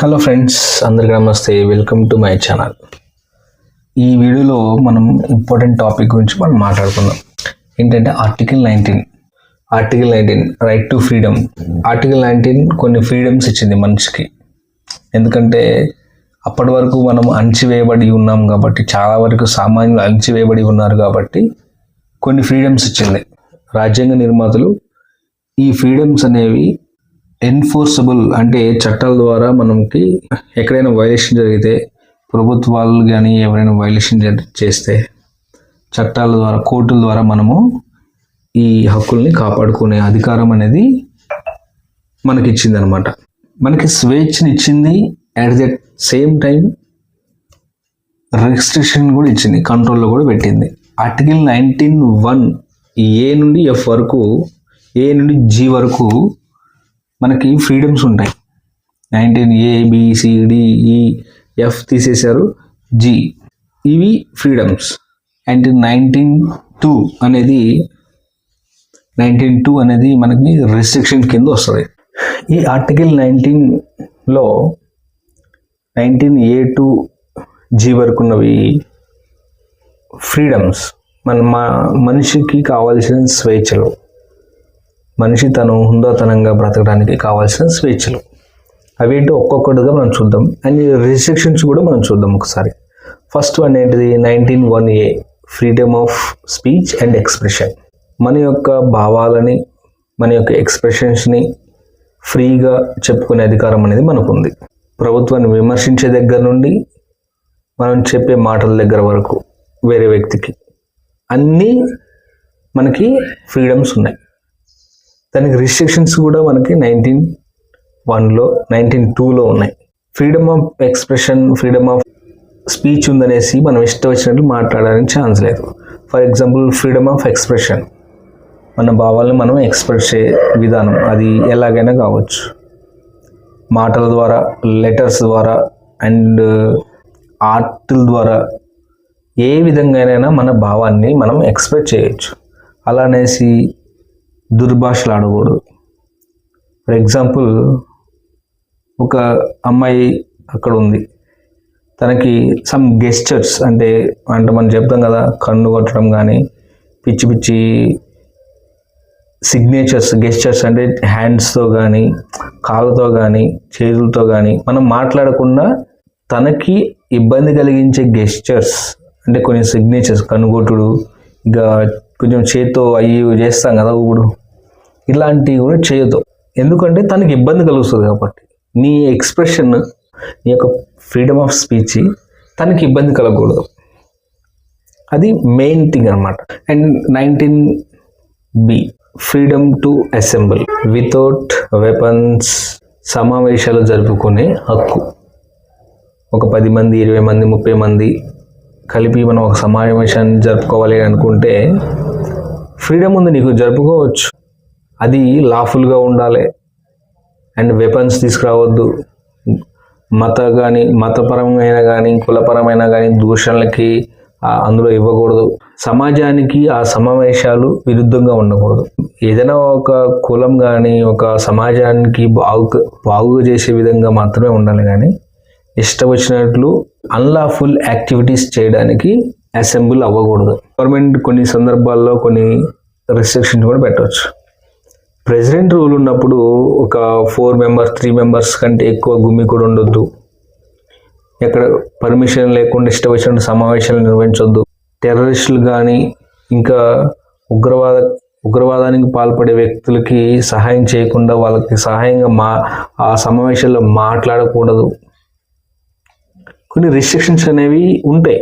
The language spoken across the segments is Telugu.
హలో ఫ్రెండ్స్, అందరికీ నమస్తే. Welcome to my channel. ఈ వీడియోలో మనం ఇంపార్టెంట్ టాపిక్ గురించి మనం మాట్లాడుకుందాం. ఏంటంటే article 19 right to freedom. Article 19 కొన్ని ఫ్రీడమ్స్ ఇచ్చింది మనిషికి. ఎందుకంటే అప్పటి వరకు మనం అణచివేయబడి ఉన్నాం కాబట్టి, చాలా వరకు సామాన్యులు అణచివేయబడి ఉన్నారు కాబట్టి కొన్ని ఫ్రీడమ్స్ ఇచ్చింది రాజ్యాంగ నిర్మాతలు. ఈ ఫ్రీడమ్స్ అనేవి ఎన్ఫోర్సబుల్ అంటే చట్టాల ద్వారా మనకి ఎక్కడైనా వైలేషన్ జరిగితే, ప్రభుత్వాలు కానీ ఎవరైనా వైలేషన్ చేస్తే చట్టాల ద్వారా, కోర్టుల ద్వారా మనము ఈ హక్కుల్ని కాపాడుకునే అధికారం అనేది మనకి ఇచ్చింది అనమాట. మనకి స్వేచ్ఛని ఇచ్చింది, at the same time restriction కూడా ఇచ్చింది, కంట్రోల్లో కూడా పెట్టింది. ఆర్టికల్ 19(1) ఏ నుండి ఎఫ్ వరకు, ఏ నుండి జీ వరకు మనకి ఫ్రీడమ్స్ ఉంటాయి. 19A BCDEF తీసేశారు, జీ, ఇవి ఫ్రీడమ్స్. అండ్ 19(2) అనేది మనకి రెస్ట్రిక్షన్ కింద వస్తుంది. ఈ ఆర్టికల్ 19లో 19A to G వరకు ఉన్నవి ఫ్రీడమ్స్. మనిషికి కావాల్సిన స్వేచ్ఛలు, మనిషి తను హుందాతనంగా బ్రతకడానికి కావాల్సిన స్వేచ్ఛలు, అవేంటో ఒక్కొక్కటిగా మనం చూద్దాం. అండ్ రిస్ట్రిక్షన్స్ కూడా మనం చూద్దాం ఒకసారి. ఫస్ట్ వన్ ఏంటిది? 19(1)A freedom of speech and expression. మన యొక్క భావాలని, మన యొక్క ఎక్స్ప్రెషన్స్ని ఫ్రీగా చెప్పుకునే అధికారం అనేది మనకు ఉంది. ప్రభుత్వాన్ని విమర్శించే దగ్గర నుండి మనం చెప్పే మాటల దగ్గర వరకు వేరే వ్యక్తికి అన్నీ మనకి ఫ్రీడమ్స్ ఉన్నాయి. దానికి రిస్ట్రిక్షన్స్ కూడా మనకి 19(1)లో 19(2)లో ఉన్నాయి. Freedom of expression, freedom of speech ఉందనేసి మనం ఇష్టం వచ్చినట్లు మాట్లాడడానికి ఛాన్స్ లేదు. For example, freedom of expression, మన భావాలను మనం ఎక్స్ప్రెస్ చే విధానం అది ఎలాగైనా కావచ్చు. మాటల ద్వారా, లెటర్స్ ద్వారా అండ్ ఆర్ట్ల ద్వారా ఏ విధంగానైనా మన భావాన్ని మనం ఎక్స్ప్రెస్ చేయొచ్చు. అలా అనేసి దుర్భాషలు ఆడకూడదు. ఫర్ ఎగ్జాంపుల్, ఒక అమ్మాయి అక్కడ ఉంది, తనకి సమ్ గెస్చర్స్ అంటే మనం చెప్తాం కదా, కన్ను కొట్టడం కానీ, పిచ్చి పిచ్చి సిగ్నేచర్స్, గెస్చర్స్ అంటే హ్యాండ్స్తో కానీ, కాళ్ళతో కానీ, చేతులతో కానీ మనం మాట్లాడకుండా తనకి ఇబ్బంది కలిగించే గెస్చర్స్ అంటే కొన్ని సిగ్నేచర్స్, కన్నుగొట్టుడు, ఇక కొంచెం చేత్తో అయ్యి చేస్తాం కదా ఊపుడు, ఇలాంటివి కూడా చేయొద్దు. ఎందుకంటే తనకి ఇబ్బంది కలుగుతుంది కాబట్టి. నీ ఎక్స్ప్రెషన్, నీ యొక్క ఫ్రీడమ్ ఆఫ్ స్పీచ్ తనకి ఇబ్బంది కలగకూడదు. అది మెయిన్ థింగ్ అనమాట. And 19(B freedom to assemble without weapons. సమావేశాలు జరుపుకునే హక్కు. ఒక 10 మంది, 20 మంది, 30 మంది కలిపి మనం ఒక సమావేశాన్ని జరుపుకోవాలి అనుకుంటే ఫ్రీడమ్ ఉంది, నీకు జరుపుకోవచ్చు. అది లాఫుల్గా ఉండాలి. అండ్ వెపన్స్ తీసుకురావద్దు. మతపరమైన కానీ, కులపరమైన కానీ దూషణలకి అందులో ఇవ్వకూడదు. సమాజానికి ఆ సమావేశాలు విరుద్ధంగా ఉండకూడదు. ఏదైనా ఒక కులం కానీ, ఒక సమాజానికి బాగు చేసే విధంగా మాత్రమే ఉండాలి. కానీ ఇష్టం వచ్చినట్లు అన్లాఫుల్ యాక్టివిటీస్ చేయడానికి అసెంబుల్ అవ్వకూడదు. గవర్నమెంట్ కొన్ని సందర్భాల్లో కొన్ని రిస్ట్రిక్షన్స్ కూడా పెట్టవచ్చు. ప్రెసిడెంట్ రూల్ ఉన్నప్పుడు ఒక 4 members 3 members కంటే ఎక్కువ గుమ్మి కూడా ఉండొద్దు. ఎక్కడ పర్మిషన్ లేకుండా ఇష్టం వచ్చినట్టు సమావేశాలు నిర్వహించొద్దు. టెర్రరిస్టులు కానీ, ఇంకా ఉగ్రవాదానికి పాల్పడే వ్యక్తులకి సహాయం చేయకుండా వాళ్ళకి సహాయంగా ఆ సమావేశాల్లో మాట్లాడకూడదు. కొన్ని రిస్ట్రిక్షన్స్ అనేవి ఉంటాయి.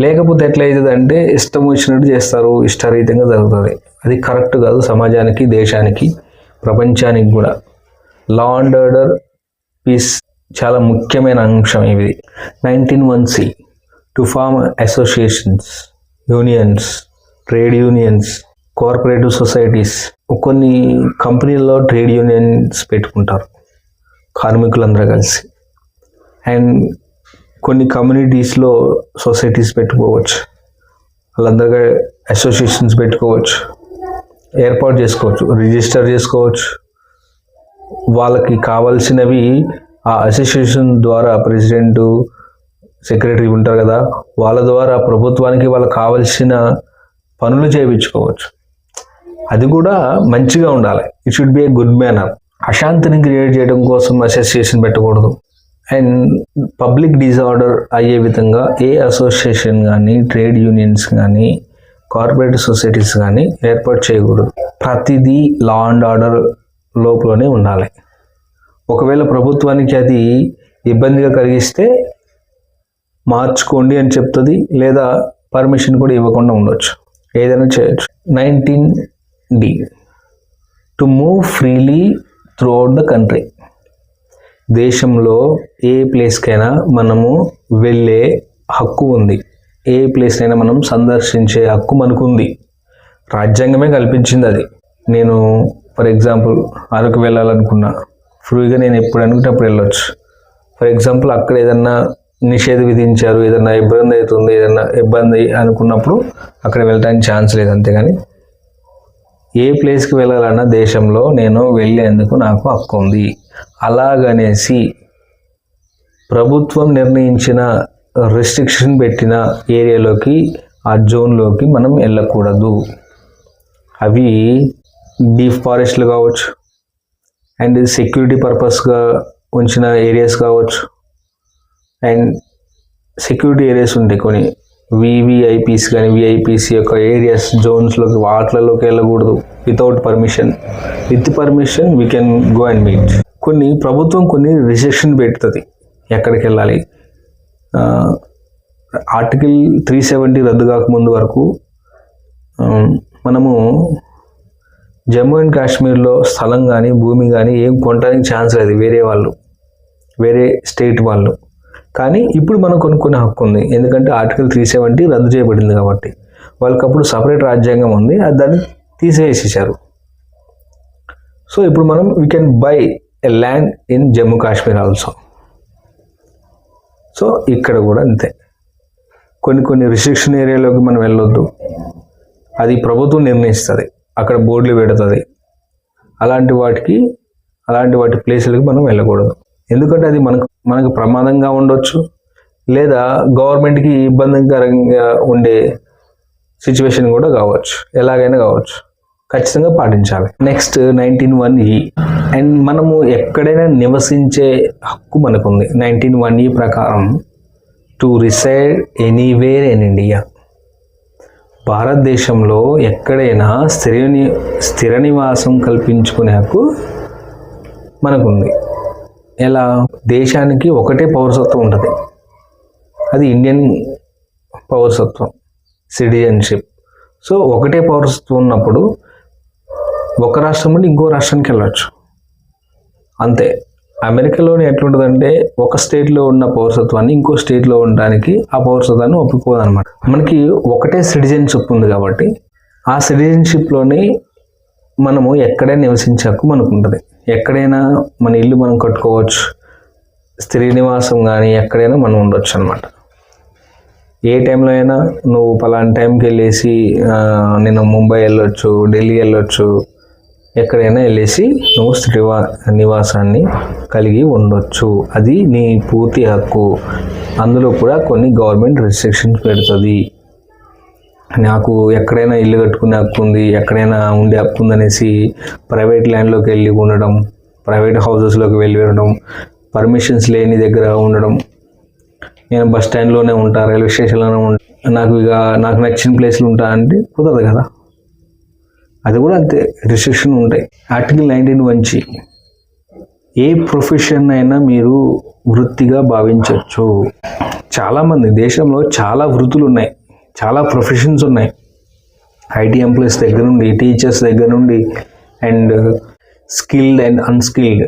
లేకపోతే ఎట్లయితుంది అంటే ఇష్టం వచ్చినట్టు చేస్తారు, ఇష్టరీతంగా జరుగుతుంది. అది కరెక్ట్ కాదు సమాజానికి, దేశానికి, ప్రపంచానికి కూడా. లా అండ్ ఆర్డర్, పీస్ చాలా ముఖ్యమైన అంశం ఇది. 19(1)C to form associations, unions, trade unions, cooperative societies. కొన్ని కంపెనీల్లో ట్రేడ్ యూనియన్స్ పెట్టుకుంటారు కార్మికులందరూ కలిసి. అండ్ కొన్ని కమ్యూనిటీస్లో సొసైటీస్ పెట్టుకోవచ్చు, వాళ్ళందరిగా అసోసియేషన్స్ పెట్టుకోవచ్చు, ఏర్పాటు చేసుకోవచ్చు, రిజిస్టర్ చేసుకోవచ్చు. వాళ్ళకి కావాల్సినవి ఆ అసోసియేషన్ ద్వారా ప్రెసిడెంట్, సెక్రటరీ ఉంటారు కదా, వాళ్ళ ద్వారా ప్రభుత్వానికి వాళ్ళకి కావాల్సిన పనులు చేయించుకోవచ్చు. అది కూడా మంచిగా ఉండాలి. It should be a good manner. అశాంతిని క్రియేట్ చేయడం కోసం అసోసియేషన్ పెట్టకూడదు. అండ్ పబ్లిక్ డిజార్డర్ అయ్యే విధంగా ఏ అసోసియేషన్ కానీ, ట్రేడ్ యూనియన్స్ కానీ, కార్పొరేట్ సొసైటీస్ కానీ ఏర్పాటు చేయకూడదు. ప్రతిదీ లా అండ్ ఆర్డర్ లోపలనే ఉండాలి. ఒకవేళ ప్రభుత్వానికి అది ఇబ్బందిగా కలిగిస్తే మార్చుకోండి అని చెప్తుంది, లేదా పర్మిషన్ కూడా ఇవ్వకుండా ఉండొచ్చు, ఏదైనా చేయొచ్చు. 19D to move freely through out the country. దేశంలో ఏ ప్లేస్కైనా మనము వెళ్ళే హక్కు ఉంది, ఏ ప్లేస్నైనా మనం సందర్శించే హక్కు మనకు ఉంది. రాజ్యాంగమే కల్పించింది అది. నేను ఫర్ ఎగ్జాంపుల్ అరకు వెళ్ళాలనుకున్నా, ఫ్రీగా నేను ఎప్పుడు అనుకుంటే అప్పుడు వెళ్ళొచ్చు. ఫర్ ఎగ్జాంపుల్ అక్కడ ఏదన్నా నిషేధం విధించారు, ఏదన్నా ఇబ్బంది అవుతుంది, ఏదన్నా ఇబ్బంది అనుకున్నప్పుడు అక్కడ వెళ్ళడానికి ఛాన్స్ లేదు. అంతేగాని ఏ ప్లేస్కి వెళ్ళాలన్నా దేశంలో నేను వెళ్ళేందుకు నాకు హక్కు ఉంది. అలాగనేసి ప్రభుత్వం నిర్ణయించిన రెస్ట్రిక్షన్ పెట్టిన ఏరియాలోకి, ఆ జోన్లోకి మనం వెళ్ళకూడదు. అవి డీప్ ఫారెస్ట్లు కావచ్చు, అండ్ సెక్యూరిటీ పర్పస్గా ఉంచిన ఏరియాస్ కావచ్చు, అండ్ సెక్యూరిటీ ఏరియాస్ ఉంటాయి కొన్ని, వివిఐపీస్ కానీ, విఐపీస్ యొక్క ఏరియాస్, జోన్స్లోకి, వాటిలలోకి వెళ్ళకూడదు without permission. With permission we can go and meet. ప్రభుత్వం కొన్ని రిస్ట్రిక్షన్ పెడుతుంది ఎక్కడికి వెళ్ళాలి. ఆర్టికల్ 370 రద్దు కాకముందు వరకు మనము జమ్మూ అండ్ కాశ్మీర్లో స్థలం కానీ, భూమి కానీ ఏం కొనడానికి ఛాన్స్ లేదు వేరే స్టేట్ వాళ్ళు. కానీ ఇప్పుడు మనం కొనుక్కునే హక్కు ఉంది, ఎందుకంటే ఆర్టికల్ 370 రద్దు చేయబడింది కాబట్టి. వాళ్ళకి అప్పుడు సపరేట్ రాజ్యాంగం ఉంది, అది దాన్ని తీసేసేసారు. సో ఇప్పుడు మనం we can buy a land in Jammu Kashmir also. So ఇక్కడ కూడా అంతే, కొన్ని రిస్ట్రిక్షన్ ఏరియాలోకి మనం వెళ్ళొద్దు, అది ప్రభుత్వం నిర్ణయిస్తుంది, అక్కడ బోర్డులు పెడుతుంది. అలాంటి వాటి ప్లేసులకి మనం వెళ్ళకూడదు, ఎందుకంటే అది మనకు ప్రమాదంగా ఉండొచ్చు, లేదా గవర్నమెంట్కి ఇబ్బందికరంగా ఉండే సిచ్యువేషన్ కూడా కావచ్చు, ఎలాగైనా కావచ్చు. ఖచ్చితంగా పాటించాలి. నెక్స్ట్ 19(1)E, అండ్ మనము ఎక్కడైనా నివసించే హక్కు మనకుంది 19(1)E ప్రకారం. To reside anywhere in India. భారతదేశంలో ఎక్కడైనా స్థిర నివాసం కల్పించుకునే హక్కు మనకుంది. ఎలా? దేశానికి ఒకటే పౌరసత్వం ఉంటుంది, అది ఇండియన్ పౌరసత్వం, సిటిజన్షిప్. సో ఒకటే పౌరసత్వం ఉన్నప్పుడు ఒక రాష్ట్రం నుండి ఇంకో రాష్ట్రానికి వెళ్ళచ్చు అంతే. అమెరికాలోని ఎట్లుంటుందంటే ఒక స్టేట్లో ఉన్న పౌరసత్వాన్ని ఇంకో స్టేట్లో ఉండడానికి ఆ పౌరసత్వాన్ని ఒప్పుకోదన్నమాట. మనకి ఒకటే సిటిజన్షిప్ ఉంది కాబట్టి ఆ సిటిజన్షిప్లోని మనము ఎక్కడైనా నివసించే హక్కు మనకు ఉంటుంది. ఎక్కడైనా మన ఇల్లు మనం కట్టుకోవచ్చు, స్థిర నివాసం కానీ ఎక్కడైనా మనం ఉండొచ్చు అనమాట. ఏ టైంలో అయినా నువ్వు పలానా టైంకి వెళ్ళేసి నేను ముంబై వెళ్ళొచ్చు, ఢిల్లీ వెళ్ళొచ్చు, ఎక్కడైనా వెళ్ళేసి నువ్వు స్థిర నివాసాన్ని కలిగి ఉండొచ్చు. అది నీ పూర్తి హక్కు. అందులో కూడా కొన్ని గవర్నమెంట్ రిస్ట్రిక్షన్స్ పెడుతుంది. నాకు ఎక్కడైనా ఇల్లు కట్టుకునే హక్కు ఉంది, ఎక్కడైనా ఉండే హక్కు ఉందనేసి ప్రైవేట్ ల్యాండ్లోకి వెళ్ళి ఉండడం, ప్రైవేట్ హౌసెస్లోకి వెళ్ళి ఉండడం, పర్మిషన్స్ లేని దగ్గర ఉండడం. నేను బస్ స్టాండ్లోనే ఉంటా, రైల్వే స్టేషన్లోనే ఉంటా, నాకు నచ్చిన ప్లేస్లో ఉంటా అంటే కుదరదు కదా. అది కూడా అంతే, రిస్ట్రిక్షన్ ఉంటాయి. ఆర్టికల్ 19(1)G, ఏ ప్రొఫెషన్ అయినా మీరు వృత్తిగా భావించవచ్చు. చాలామంది దేశంలో చాలా వృత్తులు ఉన్నాయి, చాలా ప్రొఫెషన్స్ ఉన్నాయి. ఐటీ ఎంప్లాయీస్ దగ్గర నుండి, టీచర్స్ దగ్గర నుండి, అండ్ స్కిల్డ్ అండ్ అన్స్కిల్డ్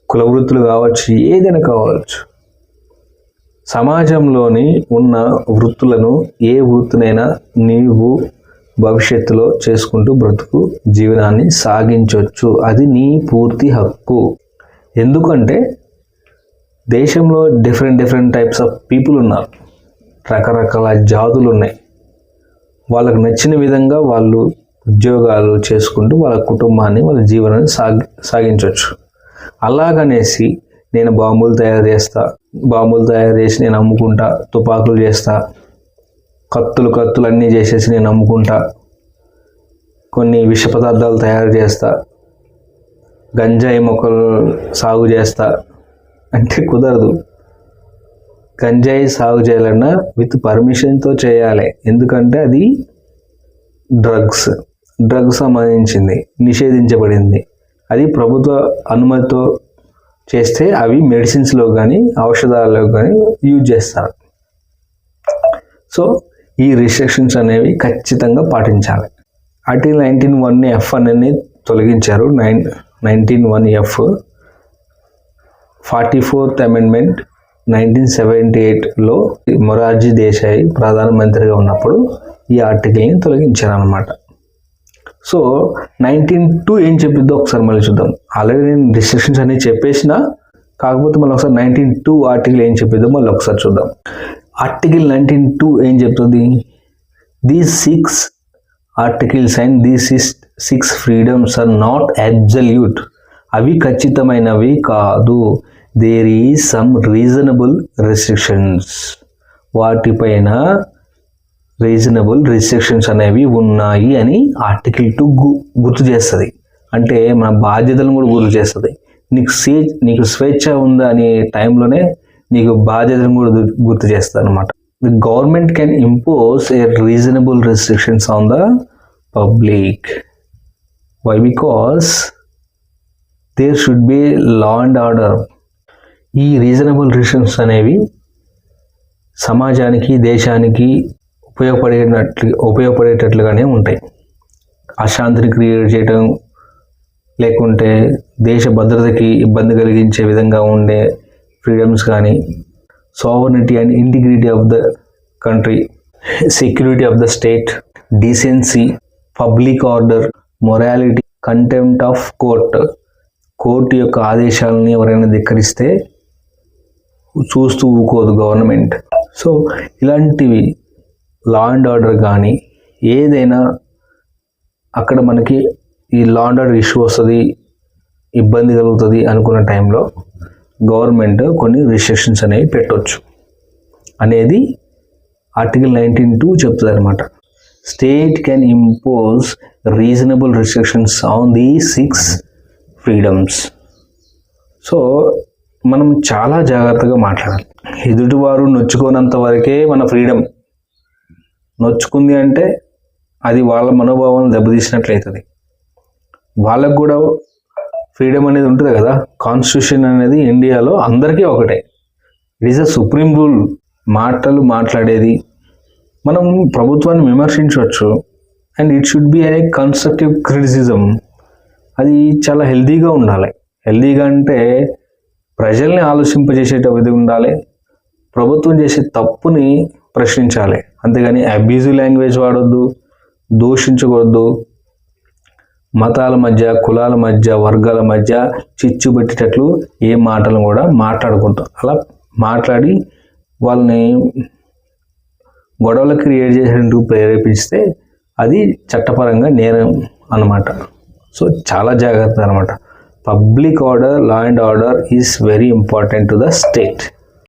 కుల వృత్తులు కావచ్చు, ఏదైనా కావచ్చు. సమాజంలోని ఉన్న వృత్తులను ఏ వృత్తినైనా నీవు భవిష్యత్తులో చేసుకుంటూ బ్రతుకు జీవనాన్ని సాగించవచ్చు. అది నీ పూర్తి హక్కు. ఎందుకంటే దేశంలో డిఫరెంట్ టైప్స్ ఆఫ్ పీపుల్ ఉన్నారు, రకరకాల జాతులు ఉన్నాయి. వాళ్ళకు నచ్చిన విధంగా వాళ్ళు ఉద్యోగాలు చేసుకుంటూ వాళ్ళ కుటుంబాన్ని, వాళ్ళ జీవనాన్ని సాగించవచ్చు. అలాగనేసి నేను బాంబులు తయారు చేసి నేను అమ్ముకుంటా, తుపాకులు చేస్తా, కత్తులు అన్నీ చేసేసి నేను అమ్ముకుంటా, కొన్ని విష పదార్థాలు తయారు చేస్తా, గంజాయి మొక్కలు సాగు చేస్తా అంటే కుదరదు. గంజాయి సాగు చేయాలన్నా విత్ పర్మిషన్తో చేయాలి. ఎందుకంటే అది డ్రగ్స్ సంబంధించింది, నిషేధించబడింది. అది ప్రభుత్వ అనుమతితో చేస్తే అవి మెడిసిన్స్లో కానీ ఔషధాలలో కానీ యూజ్ చేస్తారు. సో ఈ రిస్ట్రిక్షన్స్ అనేవి ఖచ్చితంగా పాటించాలి. ఆర్టికల్ 19(1)(f) అనేది తొలగించారు. 19(1)(f). 44th amendment 1978లో Morarji Desai ప్రధానమంత్రిగా ఉన్నప్పుడు ఈ ఆర్టికల్ని తొలగించారు అన్నమాట. సో 19(2) ఏం చెప్పిద్దో ఒకసారి మళ్ళీ చూద్దాం. ఆల్రెడీ నేను రిస్ట్రిక్షన్స్ అన్ని చెప్పేసిన, కాకపోతే మళ్ళీ ఒకసారి 19(2) ఆర్టికల్ ఏం చెప్పిద్దో మళ్ళీ ఒకసారి చూద్దాం. ఆర్టికల్ 19(2) ఏం చెప్తుంది? These 6 articles and these 6 freedoms are not absolute. అవి ఖచ్చితమైనవి కాదు. There is some reasonable restrictions. వాటిపైన రీజనబుల్ రిస్ట్రిక్షన్స్ అనేవి ఉన్నాయి అని ఆర్టికల్ 2 గుర్తు చేస్తుంది. అంటే మన బాధ్యతలను కూడా గుర్తు చేస్తుంది. నీకు స్వేచ్ఛ ఉందా అనే టైంలోనే నీకు బాధ్యతలను కూడా గుర్తు చేస్తుంది అనమాట. The government can impose a reasonable restrictions on the public. Why? Because there should be law and order. ఈ రీజనబుల్ రిస్ట్రిక్షన్స్ అనేవి సమాజానికి, దేశానికి ఉపయోగపడేటట్లుగానే ఉంటాయి. అశాంతిని క్రియేట్ చేయడం, లేకుంటే దేశ భద్రతకి ఇబ్బంది కలిగించే విధంగా ఉండే ఫ్రీడమ్స్ కానీ, sovereignty and integrity of the country, security of the state, decency, public order, morality, contempt of court యొక్క ఆదేశాలని ఎవరైనా ధిక్కరిస్తే చూస్తూ ఊకోదు గవర్నమెంట్. సో ఇలాంటివి లా అండ్ ఆర్డర్ కానీ ఏదైనా అక్కడ మనకి ఈ లా అండ్ ఆర్డర్ ఇష్యూ వస్తుంది, ఇబ్బంది కలుగుతుంది అనుకున్న టైంలో గవర్నమెంట్ కొన్ని రిస్ట్రిక్షన్స్ అనేవి పెట్టవచ్చు అనేది ఆర్టికల్ 19(2) చెప్తుంది అనమాట. State can impose reasonable restrictions on the 6 freedoms. So మనం చాలా జాగ్రత్తగా మాట్లాడాలి. ఎదుటివారు నొచ్చుకోనంత వరకే మన ఫ్రీడమ్. నొచ్చుకుంది అంటే అది వాళ్ళ మనోభావాలను దెబ్బతీసినట్లయితుంది. వాళ్ళకు కూడా ఫ్రీడమ్ అనేది ఉంటుంది కదా. కాన్స్టిట్యూషన్ అనేది ఇండియాలో అందరికీ ఒకటే. It is a supreme rule. మాట్లాడేది మనం ప్రభుత్వాన్ని విమర్శించవచ్చు, and it should be a constructive criticism. అది చాలా హెల్దీగా ఉండాలి. హెల్దీగా అంటే ప్రజల్ని ఆలోచింపజేసేట విధంగా ఉండాలి. ప్రభుత్వం చేసే తప్పుని ప్రశ్నించాలి. అంతేగాని అబ్యూజివ్ లాంగ్వేజ్ వాడొద్దు, దూషించకూడదు, మతాల మధ్య, కులాల మధ్య, వర్గాల మధ్య చిచ్చు పెట్టేటట్లు ఏ మాటలు కూడా మాట్లాడకూడదు. అలా మాట్లాడి వాళ్ళని గొడవలు క్రియేట్ చేసేందుకు ప్రేరేపిస్తే అది చట్టపరంగా నేరం అన్నమాట. సో చాలా జాగ్రత్త అనమాట. Public order, law and order is very important to the state.